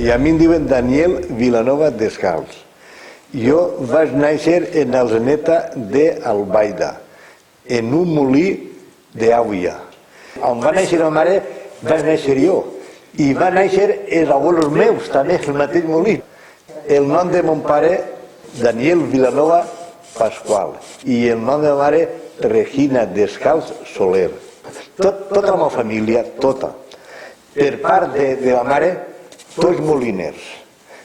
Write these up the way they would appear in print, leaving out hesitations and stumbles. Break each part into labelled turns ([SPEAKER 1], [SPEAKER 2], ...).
[SPEAKER 1] I a mi em diuen Daniel Vilanova Descalç. Jo vaig néixer en Alzeneta d'Albaida, en un molí d'Àvia. On va néixer la mare, vaig néixer jo. I va néixer els abuelos meus, també, el mateix molí. El nom de mon pare, Daniel Vilanova Pasqual. I el nom de la mare, Regina Descalç Soler. Tota la meva família, tota. Per part de la mare, tots moliners.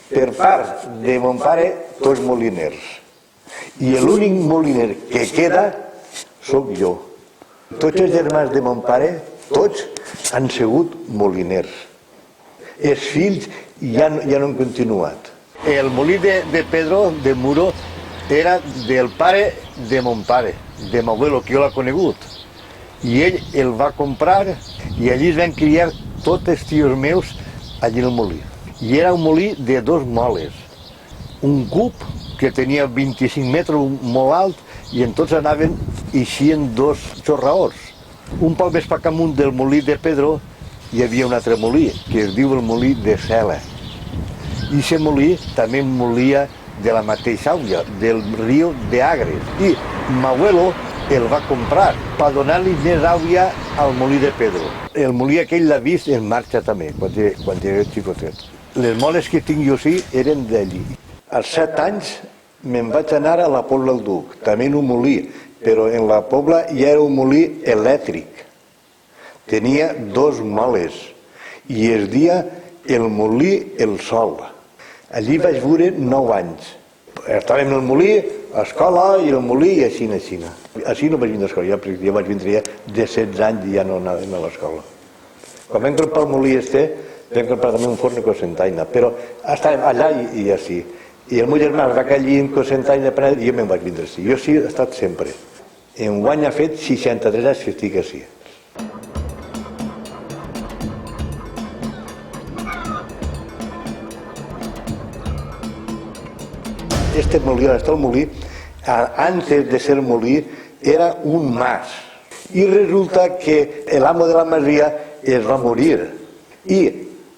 [SPEAKER 1] Per part de mon pare, tots moliners. I l'únic moliner que queda sóc jo. Tots els germans de mon pare, tots han sigut moliners. Els fills ja no han continuat. El molí de Pedro, de Muro, era del pare de mon pare, de mon abuelo, que jo l'ha conegut. I ell el va comprar i allí es van criar tots els tios meus allí al molí. I era un molí de 2 moles. Un cub que tenia 25 metres, molt alt, i en tots anaven eixint 2 xorraors. Un poc més per amunt del molí de Pedro hi havia un altre molí, que es diu el molí de Cela. I aquest molí també molia de la mateixa àvia, del riu d'Agres. I m'abuelo el va comprar per donar-li més àvia al molí de Pedro. El molí aquell l'ha vist en marxa també, quan era xicotet. Les moles que tinc jo sí eren d'allí. Als 7 anys me'n vaig anar a la Pobla del Duc, també en un molí, però en la Pobla ja era un molí elèctric. Tenia 2 moles i es deia el molí El Sol. Allí vaig viure 9 anys. Estàvem en el molí, a escola i el molí i així. Així no vaig vindre a escola, jo vaig vindre ja de 16 anys i ja no anava a l'escola. Quan vam comprar el molí vam comprar també un forn de Cocentaina, però estàvem allà i així. I el meu germà va allí en Cocentaina i jo me'n vaig vindre així. Jo sí he estat sempre. Enguany ha fet 63 anys que estic així. Este molí, on està el molí, antes de ser molí, era un mas. I resulta que l'amo de la masia es va morir. I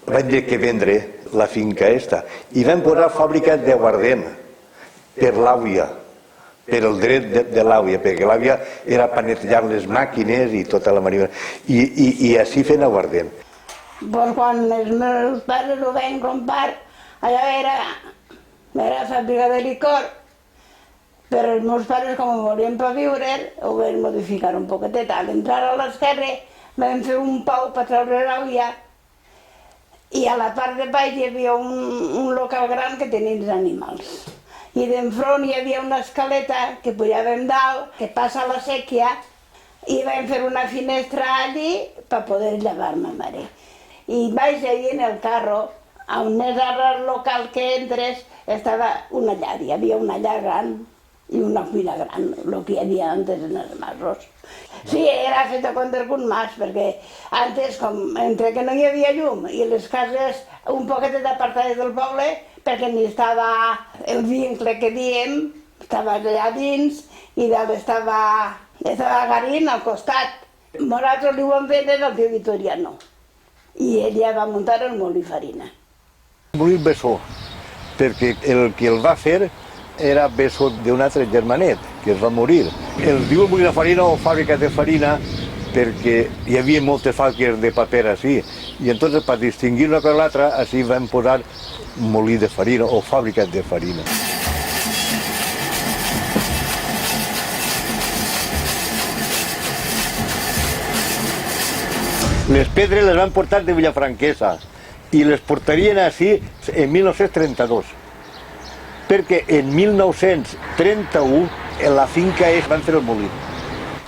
[SPEAKER 1] van dir que vendre la finca esta. I van posar fàbrica d'aiguardent per l'àvia, per el dret de l'àvia, perquè l'àvia era per netejar les màquines i tota la manera. I així fent aiguardent.
[SPEAKER 2] Pues quan els meus pares ho van comprar, allà era fàbrica de licor, però els meus pares, com ho volien per viure, ho van modificar un poquetet. Al entrar a l'esquerra vam fer un pou per treure l'àvia i a la part de baix hi havia un local gran que tenia els animals. I d'enfront hi havia una escaleta que pujàvem dalt, que passa a la sèquia, i vam fer una finestra allí per poder llevar ma mare. I baix allí en el carro, on és ara el local que entres, estava una llar. Hi havia una llar gran i una cuina gran, el que hi havia antes en els masos. Sí, era fet a compte un mas, perquè antes, com entre que no hi havia llum i les cases un poquet apartades del poble, perquè ni estava el vincle que diem, estava allà dins, i dalt estava Garín al costat. Nosaltres li ho vam vendre al tio Vitoriano, i ell ja va muntar el molí farina.
[SPEAKER 1] Molí Bessó, perquè el que el va fer era Bessó d'un altre germanet, que es va morir. El diu molí de farina o fàbrica de farina perquè hi havia moltes fàbriques de paper així. I entonces, per distingir una cosa de l'altra, així vam posar molí de farina o fàbrica de farina. Les pedres les van portar de Vilafranquesa i les portarien així en 1932. Perquè en 1931 en la finca van fer el molí,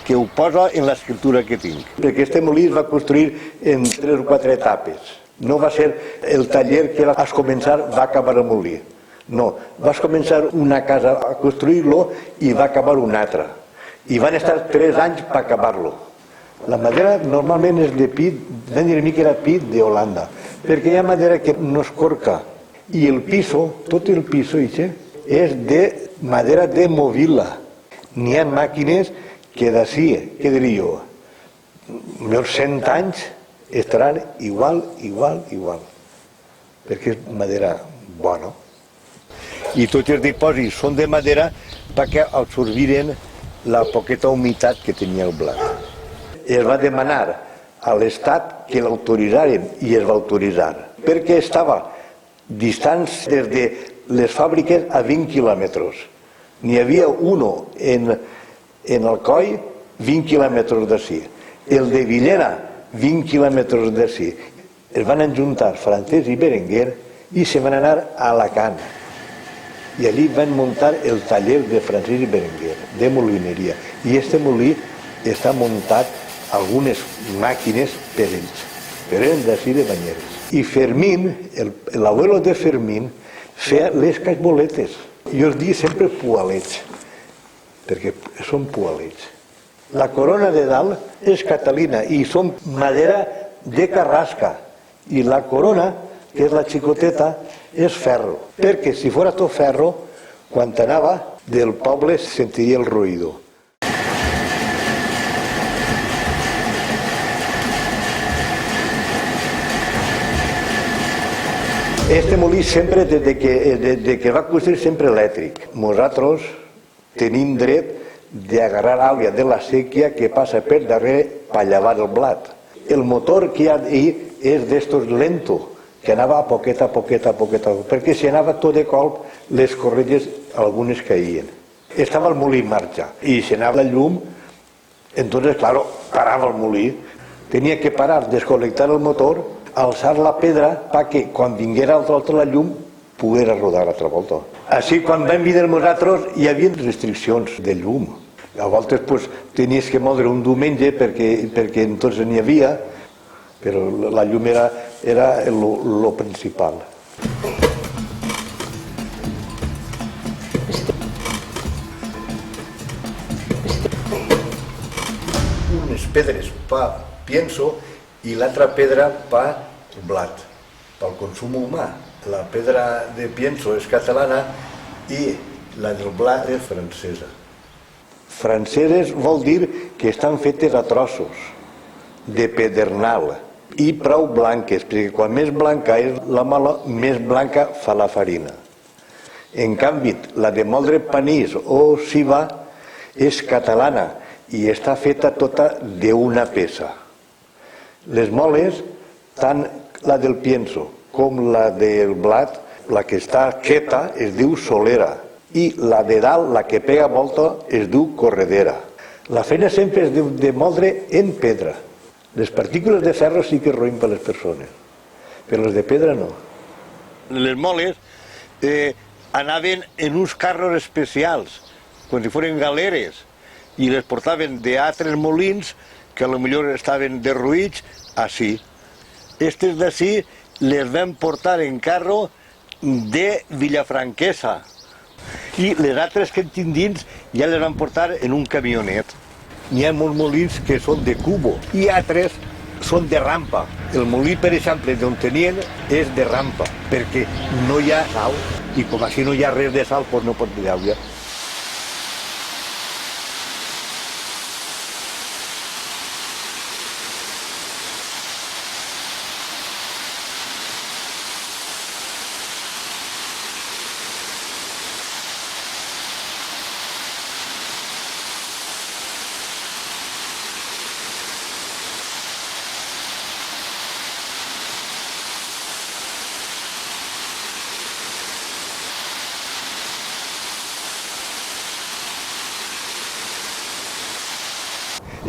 [SPEAKER 1] que ho posa en l'escriptura que tinc. Perquè este molí es va construir en 3 o 4 etapes. No va ser el taller que vas començar, va acabar el molí. No, vas començar una casa a construir-lo i va acabar una altra. I van estar 3 anys per acabar-lo. La madera normalment és de pi, vam dir a mi que era pi d'Holanda, perquè hi ha madera que no es corca. I el piso, tot el piso és de madera de movila. N'hi ha màquines que d'ací, què diria jo, meus 100 anys estaran igual. perquè és madera bona. I tots els dipòsits són de madera perquè absorbiren la poqueta humitat que tenia el blat. Es va demanar a l'Estat que l'autoritzaren i es va autoritzar, perquè estava distants des de les fàbriques a 20 quilòmetres. N'hi havia uno en Alcoi, 20 quilòmetres d'ací. El de Villena, 20 quilòmetres d'ací. Es van ajuntar Francesc i Berenguer i se van anar a Alacant. I allí van muntar el taller de Francesc i Berenguer, de molineria. I este molí està muntat algunes màquines per ells, però eren d'ací de Banyeres. I Fermín, l'abuelo de Fermín, feia les casboletes. Jo els dic sempre pualets, perquè són pualets. La corona de dalt és catalina i són madera de carrasca. I la corona, que és la xicoteta, és ferro. Perquè si fos tot ferro, quan anava del poble sentiria el ruïdo. Este molí sempre, des que va construir, sempre elèctric. Nosaltres tenim dret d'agarrar aigua de la sèquia que passa per darrere per llevar el blat. El motor que hi ha ahí és d'estos lento, que anava a poqueta, perquè si anava tot de colp, les corretges algunes caïen. Estava el molí en marxa i si anava la llum, entonces, claro, parava el molí. Tenia que parar, desconnectar el motor, alçar la pedra perquè quan vinguera altra volta la llum poguera rodar altra volta. Així, quan vam vindre nosaltres, hi havia restriccions de llum. A voltes tenies que moure un diumenge perquè entonces n'hi havia, però la llum era el principal. Unes pedres pa pienso i l'altra pedra pa blat, pel consum humà. La pedra de pienso és catalana i la del blat és francesa. Franceses vol dir que estan fetes a trossos, de pedernal, i prou blanques, perquè quan més blanca és la mala, més blanca fa la farina. En canvi, la de moldre panís o ceba és catalana i està feta tota d'una peça. Les moles, tant la del pienso com la del blat, la que està quieta es diu solera i la de dalt, la que pega volta, es diu corredera. La feina sempre és de moldre en pedra. Les partícules de ferro sí que roïn per les persones, però les de pedra no. Les moles anaven en uns carros especials, com si foren galeres, i les portaven d'altres molins que potser estaven derruïts així. Estes d'ací les vam portar en carro de Vilafranquesa i les altres que en tinc dins ja les vam portar en un camionet. N'hi ha molts molins que són de cubo i altres són de rampa. El molí, per exemple, d'on tenien és de rampa, perquè no hi ha sal i com així no hi ha res de sal, doncs no pot haver aigua.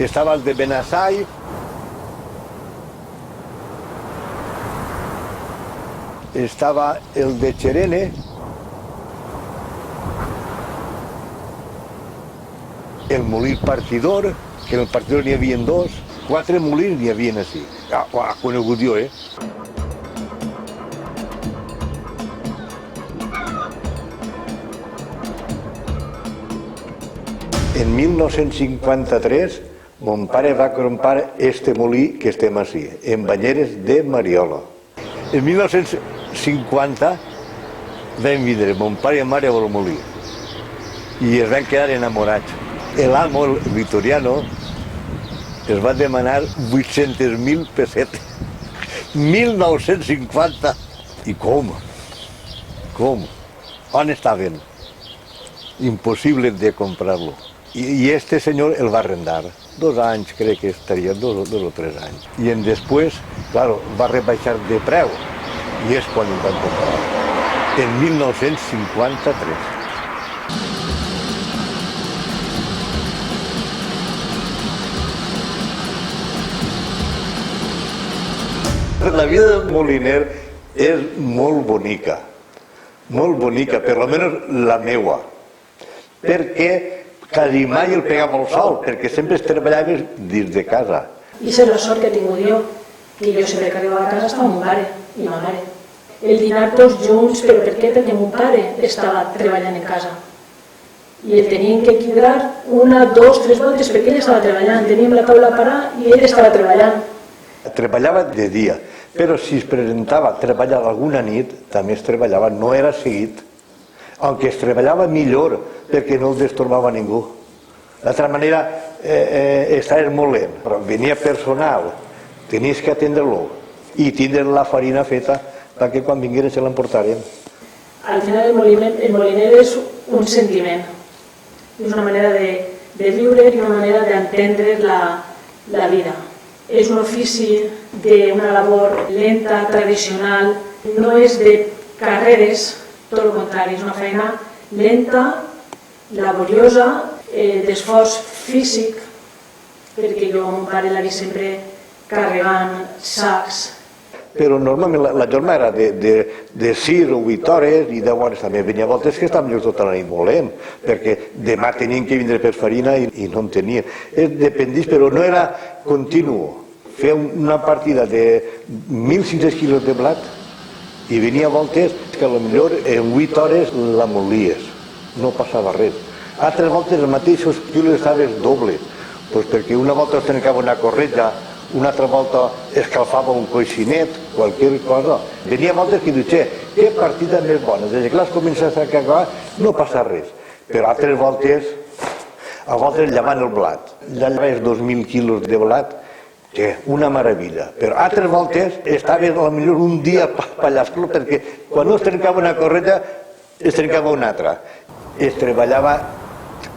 [SPEAKER 1] Estava el de Benassai, estava el de Xerene, el molí Partidor, que en el Partidor n'hi havia dos, 4 molins n'hi havia així. Conegut jo, En 1953, mon pare va comprar este molí que estem així, en Banyeres de Mariola. En 1950 vam vindre mon pare i mare al molí i es van quedar enamorats. L'amo, el Vitoriano, es va demanar 800.000 pessetes. 1950. I com? Com? On estaven? Impossible de comprar-lo. I este senyor el va arrendar. 2 anys, crec que estaria, 2 o 3 anys. I després, claro, va rebaixar de preu. I és quan el van comprar. En 1953. La vida del moliner és molt bonica, per almenys la meua, perquè quasi mai el pegava el sol, perquè sempre es treballava dins de casa.
[SPEAKER 3] I és la sort que he tingut jo, que jo sempre que arribava a casa estava mon pare i ma mare. El dinar tots junts, però per què? Perquè mon pare estava treballant en casa. I el teníem que equilibrar 1, 2, 3 voltes perquè ell estava treballant. Teníem la taula a parar i ell estava treballant.
[SPEAKER 1] Treballava de dia, però si es presentava treballar alguna nit, també es treballava, no era seguit. Aunque es treballava millor, perquè no el destorbava ningú. D'altra manera, estaves molt lent, però venia personal, tenies que atendre-lo i tindre la farina feta perquè quan vingueren se l'emportaren.
[SPEAKER 3] Al final el moliner és un sentiment, és una manera de viure i una manera d'entendre la vida. És un ofici d'una labor lenta, tradicional, no és de carreres, tot el contrari, és una feina lenta, laboriosa, d'esforç físic, perquè jo, mon pare l'ha vist sempre carregant sacs.
[SPEAKER 1] Però normalment la jornada era de 6 o 8 hores i 10 hores també. Venia voltes que estàvem tota la nit molt lent, perquè demà tenien que vindre per farina i no en tenien. Dependís, però no era continu. Fer una partida de 1.500 quilos de blat i venia voltes que potser en 8 hores la molies, no passava res. Altres voltes els mateixos quilos estaves doble, perquè una volta es trencava una corretja, una altra volta escalfava un coixinet, qualsevol cosa. Venia voltes que dius, que partida més bona, des que les comences a cagar no passa res. Però altres voltes, a voltes llevant el blat, llevaves 2.000 quilos de blat, una meravella. Però altres voltes estaves potser un dia pallasclo perquè quan no es trencava una corretja es trencava una altra. Es treballava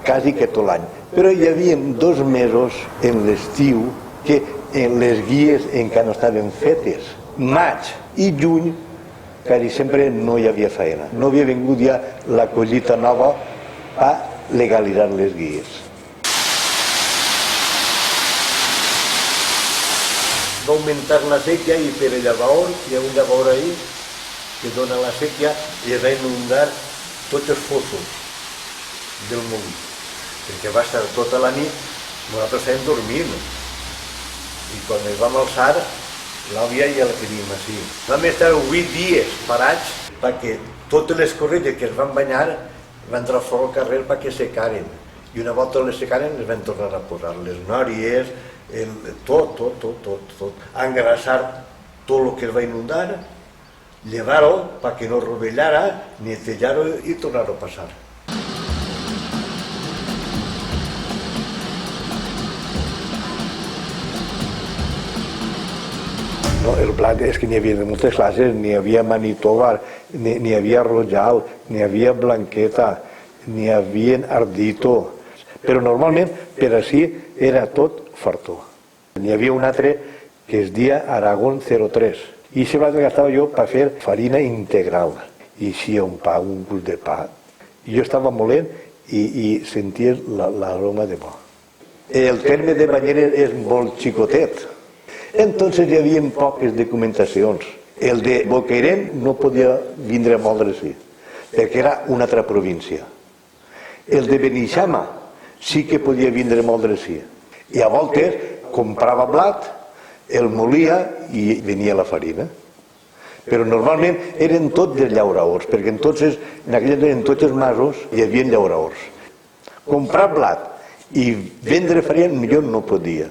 [SPEAKER 1] quasi que tot l'any. Però hi havia 2 mesos en l'estiu que les guies encara no estaven fetes. Maig i juny quasi sempre no hi havia feina. No havia vingut ja la collita nova a legalitzar les guies. Va augmentar la sèquia i per el llavaor, hi ha un llavaor ahí que dona la sèquia i es va inundar tots els fossos del molí, perquè va estar tota la nit, nosaltres estàvem dormint i quan ens vam alçar l'àvia ja la teníem així. Vam estar 8 dies parats perquè totes les corretges que es van banyar van entrar fora al carrer perquè secaren i una volta les secaren les van tornar a posar, les nòries, tot, engrasar tot el que es va inundar, llevar-ho perquè no rovellara, netejar-ho i tornar-ho a passar. No, el blat és que n'hi havia de moltes classes, n'hi havia Manitoba, n'hi havia Rojal, n'hi havia Blanqueta, n'hi havia Ardito, però normalment per així era tot fartó. N'hi havia un altre que es deia Aragón 03 i aquest blat el gastava jo per fer farina integral i així un pa, un gust de pa. I jo estava molent i sentia l'aroma de bo. El terme de Banyeres és molt xicotet. Entonces hi havia poques documentacions. El de Boquerem no podia vindre a moldre-s'hi, perquè era una altra província. El de Beneixama sí que podia vindre a moldre-s'hi. I a voltes comprava blat, el molia i venia la farina. Però normalment eren tots de llauraors, perquè en tots els masos hi havia llauraors. Comprar blat i vendre farina millor no podia.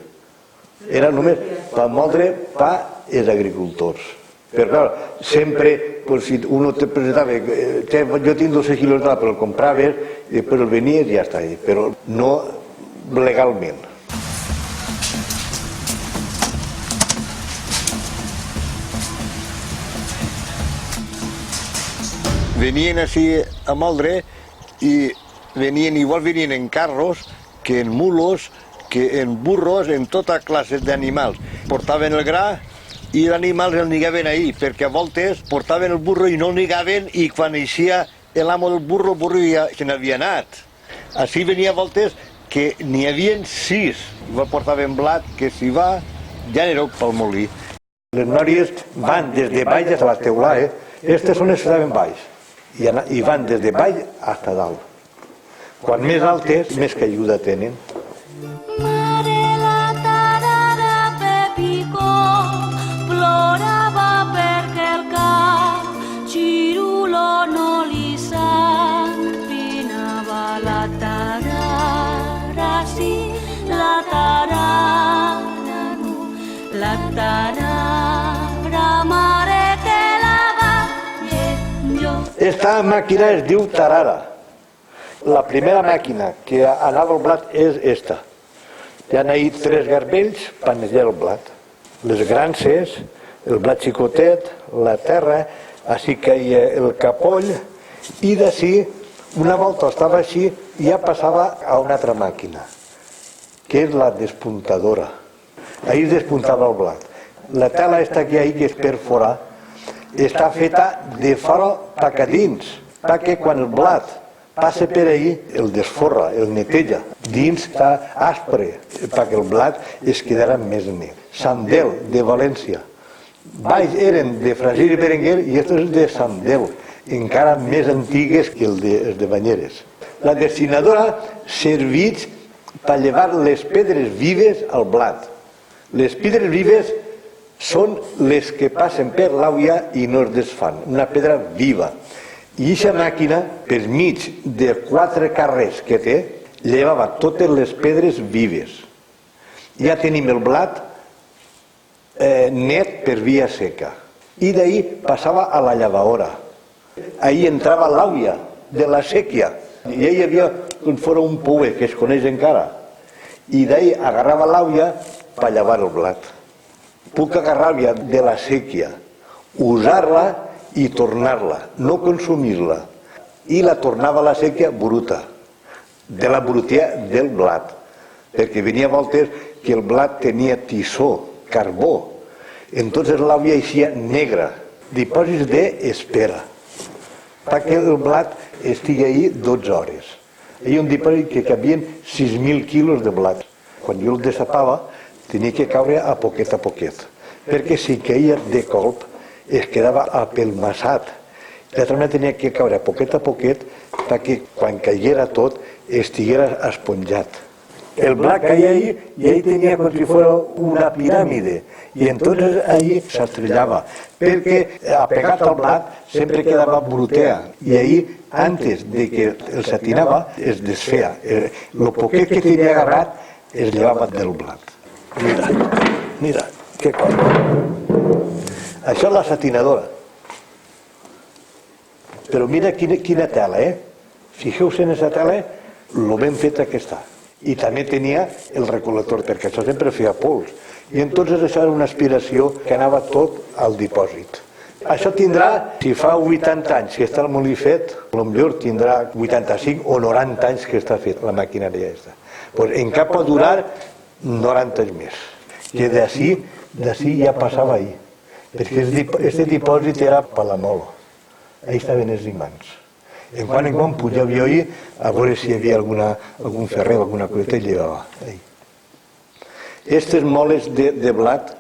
[SPEAKER 1] Era només per moldre pa els agricultors. Però clar, sempre, si uno te presentava, jo tinc 12 quilos de blat, però el compraves, i després el venies i ja està, però no legalment. venien així a moldre i igual venien en carros que en mulos, que en burros, en tota classe d'animals. Portaven el gra i els animals el nigaven ahir, perquè a voltes portaven el burro i no el nigaven i quan eixia l'amo del burro, el burro ja se n'havia anat. Així venia a voltes que n'hi havia 6. Igual portaven blat, que si va, ja aneu pel molí. Les nòries van des de baix a la teulà, Aquestes són les que estaven baix i van des de baix fins a dalt. Quan més altes, més caiguda tenen.
[SPEAKER 4] Mare la tarara Pepicó plorava perquè el cap Xirulo no li s'empinava. La tarara sí, la tarara no, la tarara mare que la va jo.
[SPEAKER 1] Esta màquina es diu tarara. La primera màquina que anava al blat és esta. Hi ha ahí 3 garbells per netejar el blat. Les grances, el blat xicotet, la terra, així caia el capoll, i d'ací, una volta estava així, i ja passava a una altra màquina, que és la despuntadora. Ahí es despuntava el blat. La tela esta que hi ha, que és per fora, està feta de fora cap a dins, perquè quan el blat passa per ahí, el desforra, el neteja. Dins està aspre, perquè el blat es quedarà més net. Sandel, de València. Baix eren de Francesc i Berenguer i estos és de Sandel, encara més antigues que els de Banyeres. La destinadora servits per llevar les pedres vives al blat. Les pedres vives són les que passen per l'àvia i no es desfan, una pedra viva. I aquesta màquina, per mig de 4 carrers que té, llevava totes les pedres vives. Ja tenim el blat net per via seca. I d'ahir passava a la llevadora. Ahir entrava l'àvia de la sèquia. I hi havia com fora un pouer que es coneix encara. I d'ahir agarrava l'àvia per llevar el blat. Puc agarrar l'àvia de la sèquia, usar-la i tornar-la, no consumir-la. I la tornava a la sèquia bruta, de la brutia del blat, perquè venia voltes que el blat tenia tissó, carbó. Entonces l'àvia eixia negra, dipòsits d'espera, perquè el blat estigui ahí 12 hores. Hi ha un dipòsit que cabien 6.000 quilos de blat. Quan jo el destapava, tenia que caure a poquet, perquè si caia de colp, es quedava apelmassat. L'altra manera tenia que caure a poquet perquè quan caiguera tot estiguera esponjat. El blat caia ahí i ahí tenia com si fos una piràmide i entonces ahí s'estrellava perquè apegat al blat sempre quedava brutea i ahí antes de que el satinava es desfeia. El poquet que tenia agarrat es llevava del blat. Mira, que cosa. Això és la satinadora. Però mira quina tela, Fixeu-se en aquesta tela, lo ben feta que està. I també tenia el recol·lector, perquè això sempre feia pols. I entonces això era una aspiració que anava tot al dipòsit. Això tindrà, si fa 80 anys que està el molí fet, potser tindrà 85 o 90 anys que està fet la maquinària aquesta. Pues encara pot durar 90 anys més. Que d'ací ja passava ahí. Perquè aquest dipòsit era per la mola. Ahí estaven els imants. En quan pujava jo ahí a veure si hi havia algun ferrer o alguna coseta i llevava. Aquestes moles de blat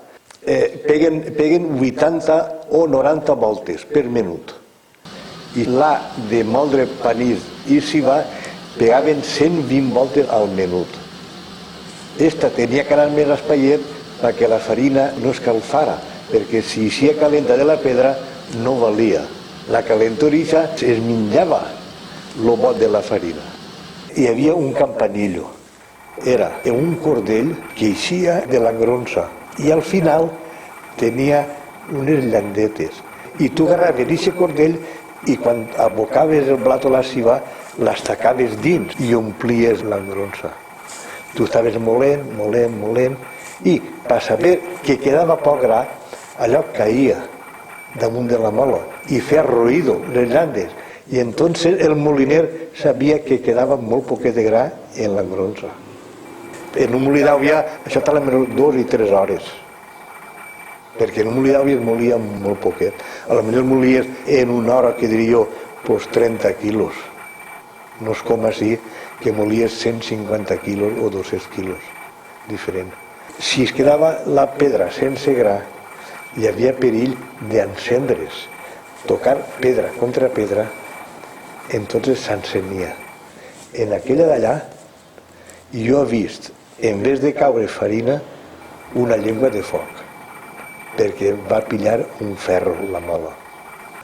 [SPEAKER 1] peguen 80 o 90 voltes per minut. I la de moldre panís i ceba pegaven 120 voltes al minut. Esta tenia que anar més espaiet perquè la farina no escalfara, perquè si eixia calenta de la pedra no valia. La calentoriça es menjava el bot de la farina. Hi havia un campanillo. Era un cordell que eixia de l'engronça i al final tenia unes llandetes. I tu agarraves aquest cordell i quan abocaves el blat o la ceba les tacaves dins i omplies l'engronça. Tu estaves molent i per saber que quedava poc gra, allò caia damunt de la mola i feia ruïdo les llandes Y entonces el moliner sabia que quedava molt poquet de gra en l'engronsa. En un molí d'àvia això tarda menys 2 i 3 hores, perquè en un molí d'àvia es molia molt poquet. A lo millor molies en una hora, que diria jo, pues 30 quilos. No és com així, que molies 150 quilos o 200 quilos, diferent. Si es quedava la pedra sense gra, hi havia perill d'encendre's. Tocar pedra contra pedra, entonces s'encenia. En aquella d'allà, jo he vist, en vez de caure farina, una llengua de foc, perquè va pillar un ferro, la mola.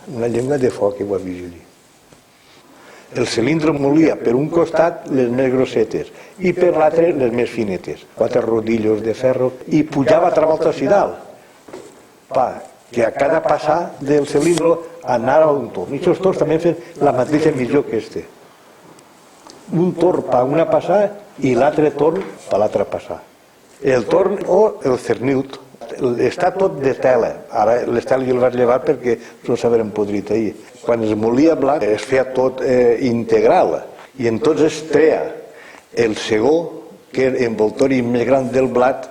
[SPEAKER 1] Una llengua de foc que ho ha vist allí. El cilindre molia per un costat les més grossetes i per l'altre les més finetes, 4 rodillos de ferro, i pujava altra volta a dalt, que a cada passar del cilindre anava un torn. I aquests torns també fan la mateixa missió que este. Un torn per una passada i l'altre torn per l'altra passada. El torn o el cerniut està tot de tela. Ara l'estela jo el vaig llevar perquè no s'havien podrit ahir. Quan es molia blat es feia tot integral i entonces es treia el segó, que era l'envoltori més gran del blat,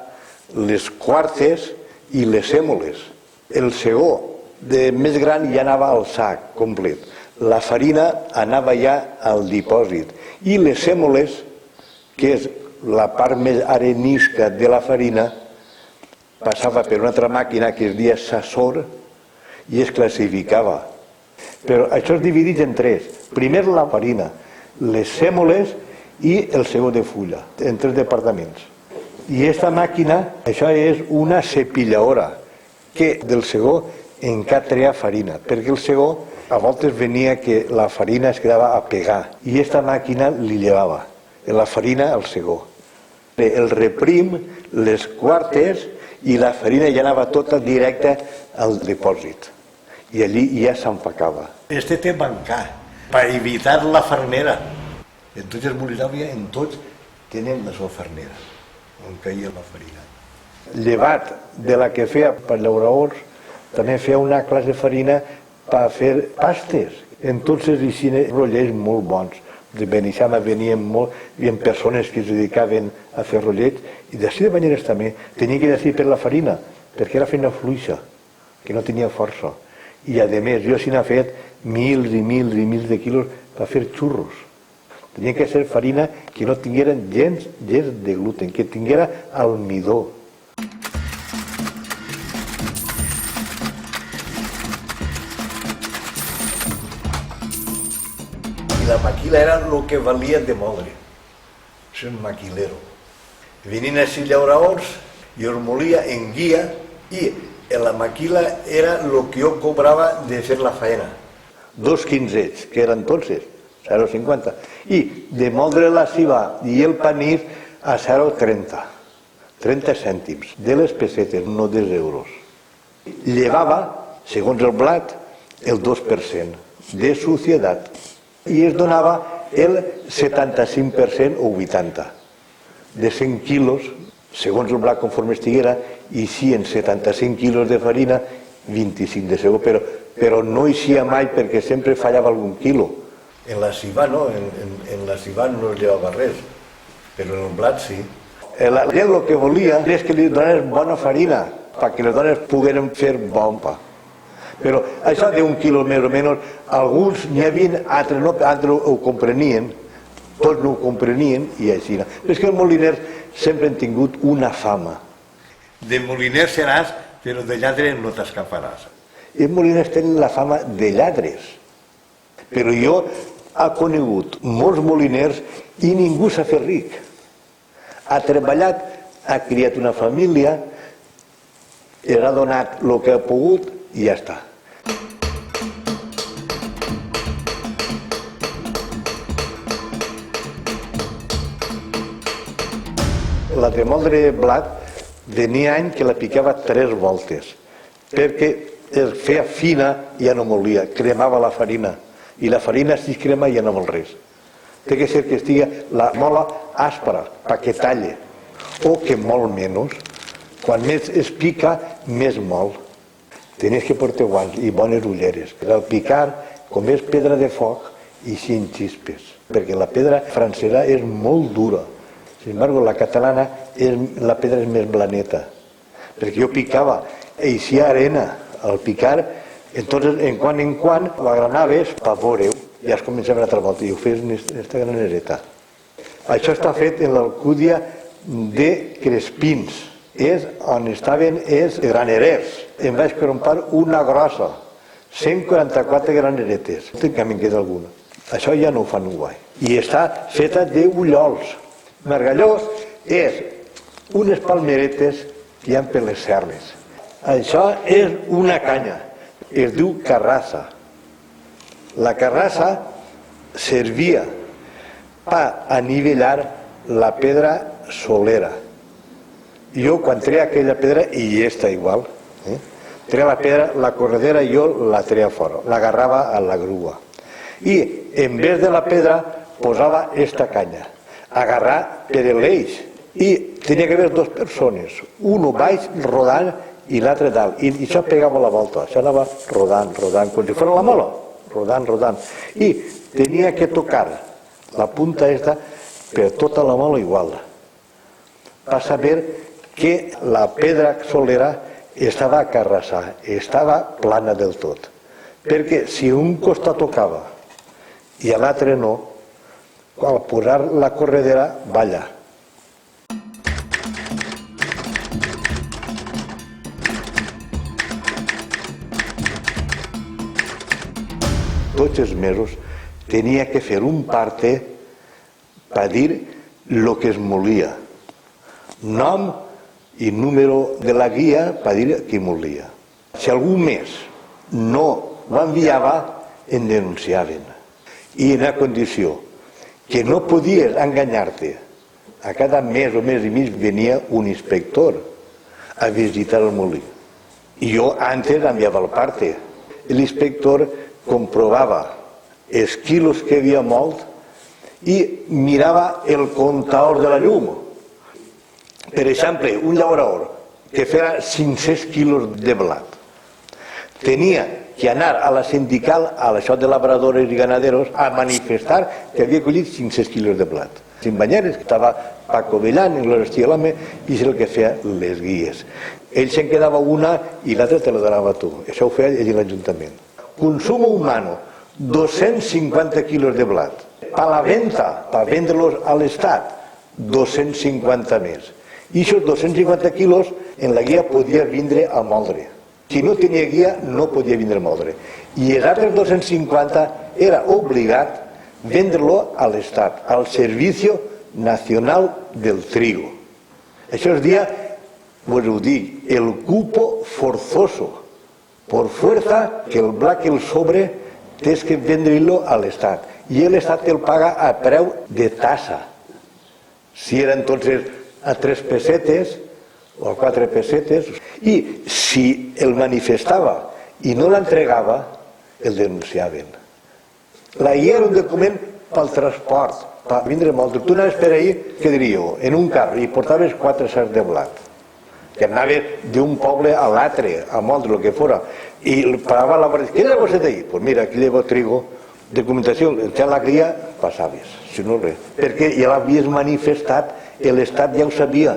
[SPEAKER 1] les quartes i les sèmoles. El segó més gran ja anava al sac complet. La farina anava ja al dipòsit. I les sèmoles, que és la part més arenisca de la farina, passava per una altra màquina que es deia sassor i es classificava. Però això es divideix en 3. Primer la farina, les sèmoles i el segó de fulla, en 3 departaments. I aquesta màquina, això és una cepilladora, que del segó encara treia farina, perquè el segó a voltes venia que la farina es quedava a pegar i aquesta màquina li llevava la farina al segó. El reprim, les quartes i la farina ja anava tota directa al dipòsit i allí ja s'empacava. Este té bancà per evitar la farnera. Entonces Molinàvia en tots tenen la seva farnera on caia la farina. Llevat de la que feia per llauradors, també feia una classe de farina per fer pastes. Entonces hi rotllers molt bons. De Beneixama venien molt, hi havia persones que es dedicaven a fer rotllets i d'ací de Banyeres també tenien que decidir per la farina, perquè era feina fluixa, que no tenia força. I a més, jo s'hi n'ha fet mils i mils i mils de quilos per fer xurros. Tenia que ser farina que no tinguera gens de gluten, que tinguera almidó. I la maquila era el que valia de moldre. És un maquilero. Venien a ser llauradors i els molia en guia i la maquila era el que jo cobrava de fer la faena. 2 quinzets, que eren entonces, 0,50. I de moldre la ceba i el panís a 0,30. 30 cèntims de les pessetes, no dels euros. Llevava, segons el blat, el 2% de suciedat i es donava el 75% o 80%. De 100 quilos, segons el blat conforme estiguera, i si en 75 quilos de farina, 25 de segó, però no eixia mai perquè sempre fallava algun quilo. En la ceba no, en la ceba no es llevava res, però en el blat sí. La gent el que volia és que li donés bona farina, perquè les dones pogueren fer bon pa. Però això d'un quilo més o menys, alguns n'hi havia, altres no, altres ho comprenien, tots no ho comprenien i així. És que els moliners sempre han tingut una fama. De moliner seràs, però de lladre no t'escaparàs. Els moliners tenen la fama de lladres. Però jo he conegut molts moliners i ningú s'ha fet ric. Ha treballat, ha criat una família, ha donat el que ha pogut i ja està. La de moldre blat venia any que la picava 3 voltes, perquè es feia fina i ja no molia, cremava la farina. I la farina, si es crema, ja no vol res. Té que ser que estigui la mola àspera, perquè talle, o que molt menys. Quan més es pica, més mol. Tenies que portar guants i bones ulleres. Al picar, com és pedra de foc i sin xispes, perquè la pedra francesa és molt dura. Sin embargo, la catalana, la pedra és més blaneta, perquè jo picava, eixia arena al picar, entonces, en quan l'agranaves per veure-ho, ja es començava a altra volta i ho fes en aquesta granereta. Això està fet en l'Alcúdia de Crespins, és on estaven els granerers. Em vaig comprar una grossa, 144 graneretes, que me'n queda alguna. Això ja no ho fan guai. I està feta d'ullols. Margalló és unes palmeretes que hi ha per les serres. Això és una canya, es diu carrassa. La carrassa servia per anivellar la pedra solera. Jo, quan treia aquella pedra, i està igual, treia la pedra, la corredera, jo la treia fora, l'agarrava a la grua. I, en vez de la pedra, posava esta canya, agarrar per l'eix. I tenia que haver dues persones, un baix rodant i l'altre dalt. I això pegava la volta, això anava rodant, com si fos la mola, rodant. I tenia que tocar la punta esta per tota la mola igual, per saber que la pedra solera estava carrassada, estava plana del tot. Perquè si un costat tocava i l'altre no, al posar la corredera balla. Tots els mesos tenia que fer un parte per dir el que es molia. Nom i número de la guia per dir qui molia. Si algú més no ho enviava, en denunciaven. I en la condició que no podies enganyar-te. A cada mes o mes i mig venia un inspector a visitar el molí. I jo antes enviava el parte. L'inspector comprovava els quilos que havia molt i mirava el comptador de la llum. Per exemple, un llaurador que feia 500 quilos de blat tenia que anar a la sindical, a l'això de labradores i ganaderos, a manifestar que havia collit 500 quilos de blat. Sin banyeres, que estava Paco Bellan, en l'estia l'home, i és el que feia les guies. Ell se'n quedava una i l'altra te la donava tu. Això ho feia ell a l'Ajuntament. Consum humano, 250 quilos de blat. Per la venda, per vendre-los a l'Estat, 250 més. I aquests 250 quilos en la guia podia vindre a moldre. Si no tenia guia no podia vindre a moldre. I els altres 250 era obligat vendre-lo a l'Estat, al Servicio Nacional del Trigo. Això es dia, pues ho dic, el cupo forzoso. Por fuerza que el blat que el sobre tens que vendre-lo a l'Estat. I l'Estat te'l paga a preu de tassa. Si era entonces a 3 pessetes o a 4 pessetes. I si el manifestava i no l'entregava, el denunciaven. La guia era un document pel transport, per vindre molt. Tu anaves per ahir, què diríeu, en un carro i portaves 4 sacs de blat. Que anaves d'un poble a l'altre, a moldre, el que fora. I pagava la guardia. Què llevo d'ahir? Pues mira, aquí llevo trigo. Documentació, en la guia, passaves. Si no res. Perquè ja l'havies manifestat, l'Estat ja ho sabia.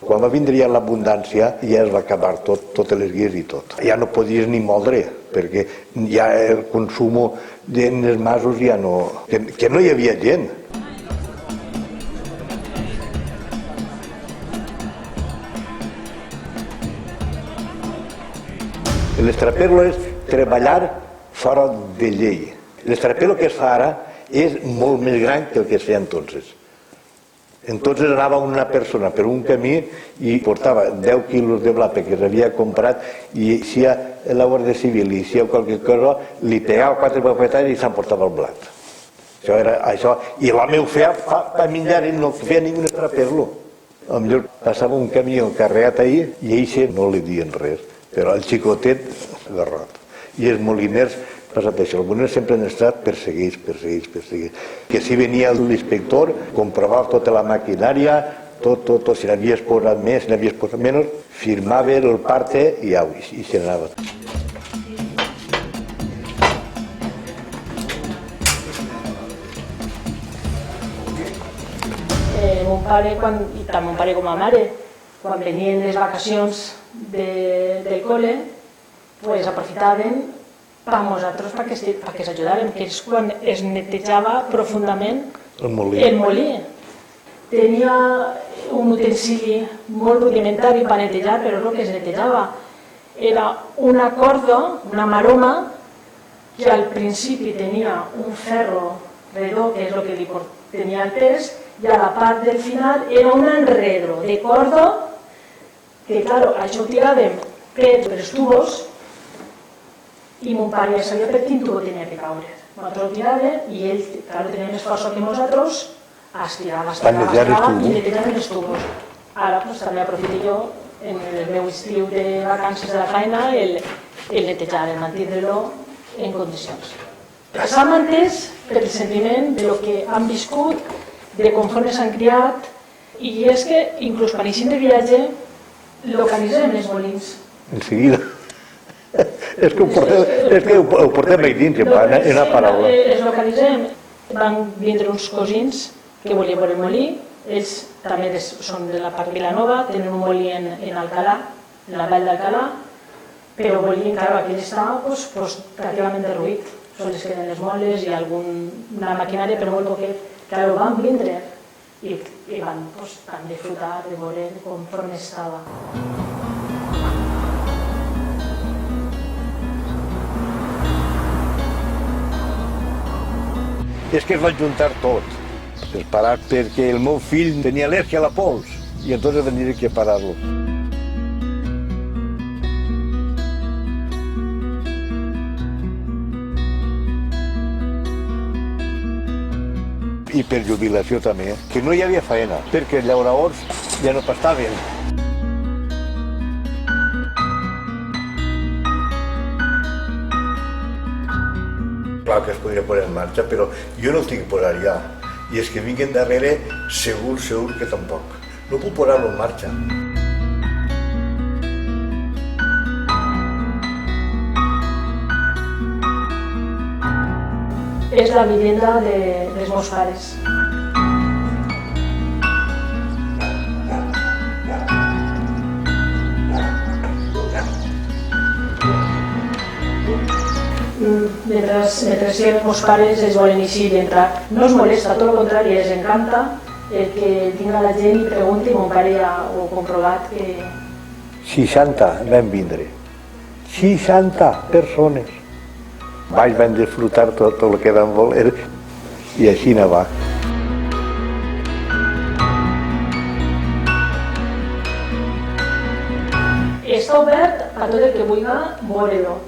[SPEAKER 1] Quan va vindre ja l'abundància, ja es va acabar tot, totes les guies i tot. Ja no podies ni moldre, perquè ja el consum en els masos ja no... que no hi havia gent. L'estrapelo és treballar fora de llei. L'estrapelo que es fa ara és molt més gran que el que es feia entonces. Entonces anava una persona per un camí i portava 10 quilos de blat perquè s'havia comprat i si la Guàrdia Civil i si qualque cosa li pegava 4 bofetades i s'emportava el blat. Això era això. I l'home ho feia per menjar i no feia ningú estrapelo. Potser passava un camió carregat ahí i a ell no li dien res, però el xicotet garrot. I els moliners passat això, els moliners sempre han estat perseguits. Que si venia l'inspector, comprovava tota la maquinària, tot, si n'havies posat més, si n'havies posat menys, firmava el parte i se n'anava.
[SPEAKER 3] pare, i tant mon pare com ma mare, quan venien les vacacions del col·le, pues aprofitaven per nosaltres perquè s'ajudàvem, que és quan es netejava profundament
[SPEAKER 1] El molí.
[SPEAKER 3] el molí. Tenia un utensili molt rudimentari per netejar, però el que es netejava era una corda, una maroma, que al principi tenia un ferro redó, que és el que li tenia el pes, i a la part del final era un enredro de corda, que clar, això ho tiràvem per els tubos, i mon pare ja sabia per quin tubo tenia que caure. Nosaltres ho tiràvem i ell, clar, tenia més força que nosaltres, estirava i netejaven els tubos. Ara també aprofito jo, en el meu estiu de vacances de la feina, el netejar, el mantenir-lo en condicions. S'ha mantès per el sentiment de lo que han viscut, de conforme s'han criat, i és que inclús quan eixim de viatge localitzem els molins.
[SPEAKER 1] En seguida. És que ho portem ahí dins, en una paraula.
[SPEAKER 3] Els localitzem. Van vindre uns cosins que volien veure el molí, ells també són de la part de Vilanova, tenen un molí en Alcalà, en la vall d'Alcalà, però volien, clar, aquell està pràcticament derruït. Sols queden les moles i alguna maquinària, però molt poquet. Clar, van vindre i van disfrutar de veure conforme estava.
[SPEAKER 1] És que es va juntar tot. Es parat perquè el meu fill tenia al·lèrgia a la pols i entonces tenia que parar-lo. I per jubilació també, que no hi havia feina, perquè els llauradors ja no pastaven. Clar que es podria posar en marxa, però jo no el tinc que posar ja. I els que vinguen darrere, segur que tampoc. No puc posar-lo en marxa.
[SPEAKER 3] És la vivenda dels meus pares. Mentre siguen els meus pares es volen eixir i entrar. No es molesta, tot el contrari, els encanta el que tinga la gent i pregunti. Mon pare ja ho ha comprovat que...
[SPEAKER 1] 60 van vindre. 60 persones. Van disfrutar tot el que van voler i així no va.
[SPEAKER 3] Està obert a tot el que vulgui veure-lo,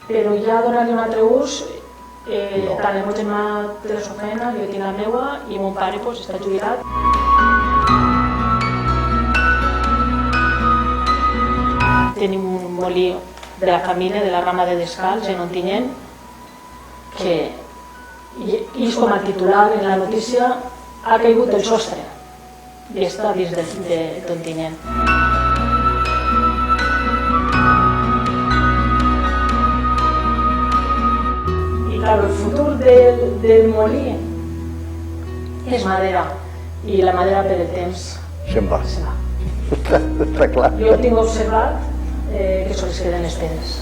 [SPEAKER 3] però ja donar-li un altre ús, tant el meu germà té la seva feina, jo tinc la meva i mon pare està jubilat. Tenim un molí de la família, de la rama de Descalç, en Ontinyent, que és com a titular en la notícia, ha caigut el sostre i està dins d'Ontinyent. I clar, el futur del molí és madera, i la madera per el temps
[SPEAKER 1] Se'n va.
[SPEAKER 3] se va.
[SPEAKER 1] Està clar.
[SPEAKER 3] Jo tinc observat que sols queden les pedres.